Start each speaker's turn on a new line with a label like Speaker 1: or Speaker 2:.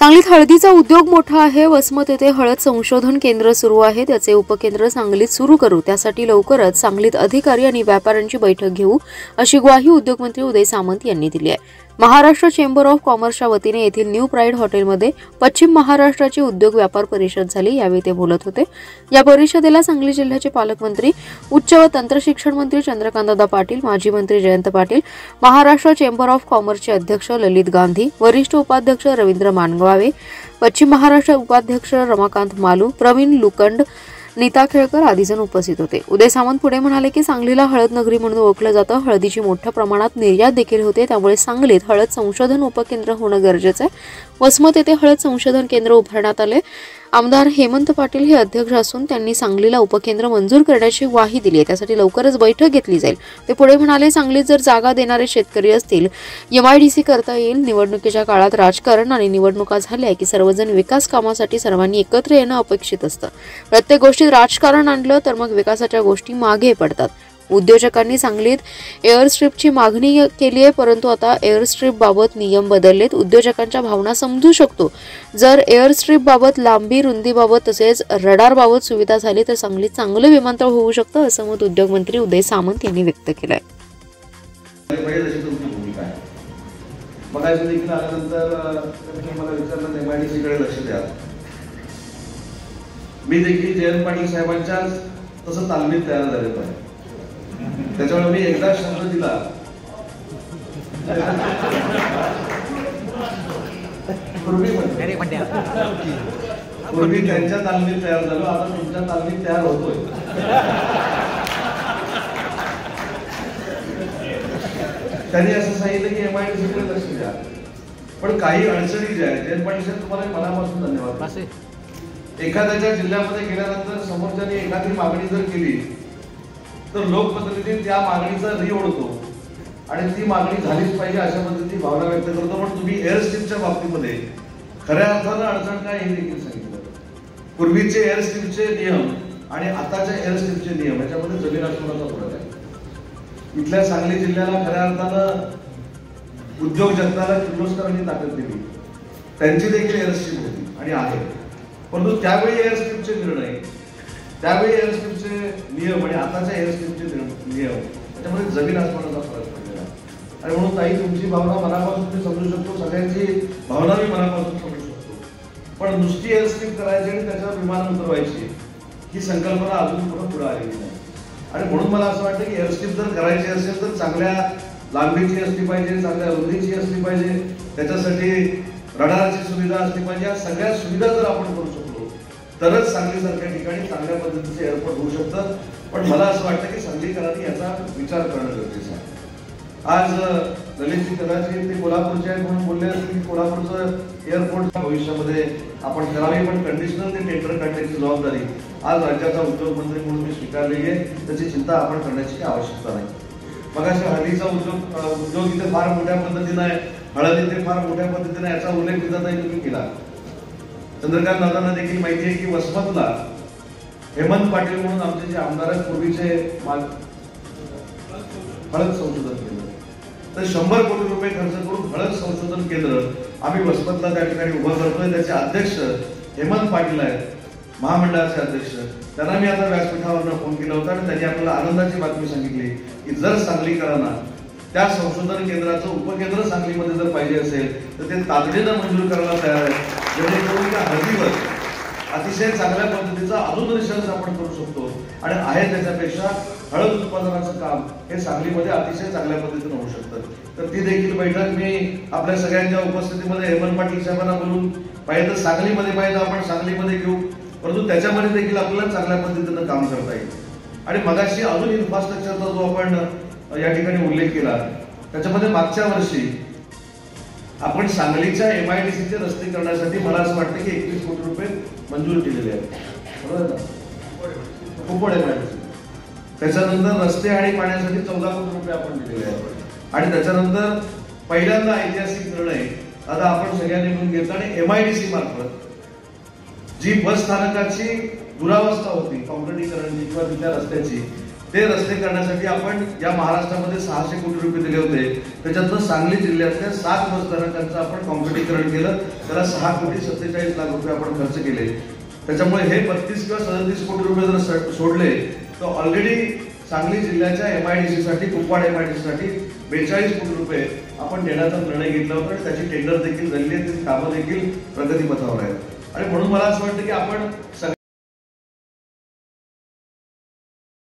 Speaker 1: सांगलीत हळदीचा उद्योग मोठा आहे। वसमत येथे हळद संशोधन केंद्र सुरू आहे। त्याचे उपकेंद्र सांगलीत सुरू करू, त्यासाठी लवकरच सांगलीत अधिकारी आणि व्यापाऱ्यांची बैठक घेऊ, अशी ग्वाही उद्योगमंत्री उदय सामंत यांनी दिली आहे। महाराष्ट्र चेंबर ऑफ कॉमर्सच्या वतीने येथील न्यू प्राइड हॉटेलमध्ये पश्चिम महाराष्ट्राची उद्योग व्यापार परिषद झाली। यावेळी ते बोलत होते। या परिषदेला सांगली जिल्ह्याचे पालकमंत्री, उच्च व तंत्र शिक्षण मंत्री चंद्रकांतदादा पाटील, माजी मंत्री जयंत पाटील, महाराष्ट्र चेंबर ऑफ कॉमर्सचे अध्यक्ष ललित गांधी, वरिष्ठ उपाध्यक्ष रवींद्र मानगवावे, पश्चिम महाराष्ट्र उपाध्यक्ष रमाकांत मालू, प्रवीण लुकंड, नीता खेळकर आदी जण उपस्थित होते। उदय सामंत पुढे म्हणाले की सांगलीला हळद नगरी म्हणून ओळखलं जातं। हळदीची मोठ्या प्रमाणात निर्यात देखील होते, त्यामुळे सांगलीत हळद संशोधन उपकेंद्र होणं गरजेचं आहे। वसमत येथे हळद संशोधन केंद्र उभारण्यात आले। आमदार हेमंत पाटील हे अध्यक्ष असून त्यांनी सांगलीला उपकेंद्र मंजूर करण्याची ग्वाही दिली आहे। त्यासाठी लवकरच बैठक घेतली जाईल। ते पुढे म्हणाले, सांगलीत जर जागा देणारे शेतकरी असतील, MIDC करता येईल। निवडणुकीच्या काळात राजकारण आणि निवडणुका झाल्या की सर्वजण विकास कामासाठी सर्वांनी एकत्र येणं अपेक्षित असतं। प्रत्येक गोष्टीत राजकारण आणलं तर मग विकासाच्या गोष्टी मागे पडतात। उद्योजकांनी सांगलीत एअरस्ट्रिपची मागणी केली आहे, परंतु आता एअरस्ट्रिप बाबत नियम बदललेत। उद्योजकांच्या भावना समजू शकतो। जर एअरस्ट्रिप बाबत, लांबी रुंदी बाबत तसेच रडार बाबत सुविधा झाली तर सांगलीत चांगलं विमानतळ होऊ शकतं, असं मत उद्योगमंत्री उदय सामंत यांनी व्यक्त केलंय।
Speaker 2: मी देखील जयंत पाटील साहेबांच्या तसं तालमीत तयार झालेलो आहे। त्याच्यामुळे मी एकदा शब्द दिला, पूर्वी त्यांच्या तालमीत तयार झालो, आता तुमच्या तालमीत तयार होतोय। त्यांनी असं सांगितलं की MIDC कडे लक्ष द्या, पण काही अडचणी ज्या आहेत, जयंत पाटील साहेब तुम्हाला मनापासून धन्यवाद। एखाद्याच्या जिल्ह्यामध्ये गेल्यानंतर समोरच्याने एखादी मागणी जर केली तर लोकप्रतिनिधी त्या मागणीचा ओढतो आणि ती मागणी झालीच पाहिजे अशा पद्धतीची भावना व्यक्त करतो। पण तुम्ही एअरस्ट्रिपच्या बाबतीमध्ये खऱ्या अर्थानं अडचण काय हे देखील सांगितलं। पूर्वीचे एअरस्ट्रिपचे नियम आणि आताच्या एअरस्ट्रिपचे नियम याच्यामध्ये जमीन आसमानाचा फरक आहे। इथल्या सांगली जिल्ह्याला खऱ्या अर्थानं उद्योग जगताला किर्लोस्करांनी ताकद दिली, त्यांची देखील एअरस्ट्रिप होती आणि आहे, परंतु त्यावेळी एअरस्ट्रिपचे निर्णय, त्यावेळी एअरस्ट्रिपचे नियम आणि आताच्या एअरस्ट्रिपचे नियम याच्यामध्ये जमीन आसमानाचा फरक पडलेला आहे। आणि म्हणून ताई तुमची भावना मनापासून मी समजू शकतो, सगळ्यांची भावना मी मनापासून समजू शकतो, पण नुसती एअरस्ट्रिप करायची आणि त्याच्यावर विमान उतरवायची ही संकल्पना अजून पुढे आलेली नाही। आणि म्हणून मला असं वाटतं की एअरस्ट्रिप जर करायची असेल तर चांगल्या लांबीची असली पाहिजे, चांगल्या रुंदीची असली पाहिजे, त्याच्यासाठी रडारची सुविधा असली पाहिजे। या सगळ्या सुविधा जर आपण करू शकलो तरच सांगलीसारख्या ठिकाणी चांगल्या पद्धतीचे एअरपोर्ट होऊ शकतं। पण मला असं वाटतं की सांगलीकरांनी याचा विचार करणं गरजेचं आहे। आज ललितजी कदाचित ते कोल्हापूरचे आहेत म्हणून बोलले असतील की कोल्हापूरचं एअरपोर्ट भविष्यामध्ये आपण करावे, पण कंडिशनल ते टेंडर काढण्याची जबाबदारी आज राज्याचा उद्योगमंत्री म्हणून मी स्वीकारलेली आहे। त्याची चिंता आपण करण्याची आवश्यकता नाही। मग अशा हळदीचा उद्योग इथे फार मोठ्या पद्धतीने आहे, हळद इथे फार मोठ्या पद्धतीने याचा उल्लेख तुम्ही केला। चंद्रकांत दादांना देखील माहिती आहे की वसमतला हेमंत पाटील म्हणून आमचे जे आमदार आहेत पूर्वीचे हळद संशोधन केंद्र, तर 100 कोटी रुपये खर्च करून हळद संशोधन केंद्र आम्ही वसमतला त्या ठिकाणी उभं करतोय। त्याचे अध्यक्ष हेमंत पाटील आहेत, महामंडळाचे अध्यक्ष। त्यांना मी आता व्यासपीठावर फोन केला होता आणि त्यांनी आपल्याला आनंदाची बातमी सांगितली की जर सांगलीकरांना त्या संशोधन केंद्राचं उपकेंद्र सांगलीमध्ये जर पाहिजे असेल तर ते तातडीनं मंजूर करायला तयार आहेत, जेणेकरून त्या हळदीवर अतिशय चांगल्या पद्धतीचा अजून रिसर्च आपण करू शकतो आणि आहे त्याच्यापेक्षा हळद उत्पादनाचं काम हे सांगलीमध्ये अतिशय चांगल्या पद्धतीने होऊ शकतं। तर ती देखील बैठक मी आपल्या सगळ्यांच्या उपस्थितीमध्ये हेमंत पाटील साहेबांना बोलून पाहिजे तर सांगलीमध्ये पाहिजे आपण सांगलीमध्ये घेऊ, परंतु त्याच्यामध्ये देखील आपल्याला चांगल्या पद्धतीनं काम करता येईल। आणि मगाशी अजून इन्फ्रास्ट्रक्चरचा जो आपण या ठिकाणी उल्लेख केला, त्याच्यामध्ये मागच्या वर्षी आपण सांगलीच्या MIDCचे रस्ते करण्यासाठी मला असं वाटतं की 21 कोटी रुपये मंजूर केलेले आहेत, बरोबर ना? खूप MIDC। त्याच्यानंतर रस्ते आणि पाण्यासाठी 14 कोटी रुपये आपण दिलेले आहेत। आणि त्याच्यानंतर पहिल्यांदा ऐतिहासिक निर्णय आता आपण सगळ्यांनी मिळून घेतला आणि MIDC मार्फत जी बस स्थानकाची दुरावस्था होती, काँक्रिटीकरणची किंवा तिथल्या रस्त्याची, ते रस्ते करण्यासाठी आपण या महाराष्ट्रामध्ये 600 कोटी रुपये दिले होते. त्याच्यातनं सांगली जिल्ह्यातल्या 7 बसस्थानकांचं आपण कॉन्क्रिटीकरण केलं. त्याला 6 कोटी 47 लाख रुपये आपण खर्च केले. त्याच्यामुळे हे 32 किंवा 37 कोटी रुपये जर सोडले तर ऑलरेडी सांगली जिल्ह्याच्या MIDC साठी, कुपवाड MIDC साठी 42 कोटी रुपये आपण देण्याचा निर्णय घेतला होता. त्याची टेंडर देखील झालेली आहे, कामं देखील प्रगतीपथावर आहेत. आणि म्हणून मला असं वाटतं की आपण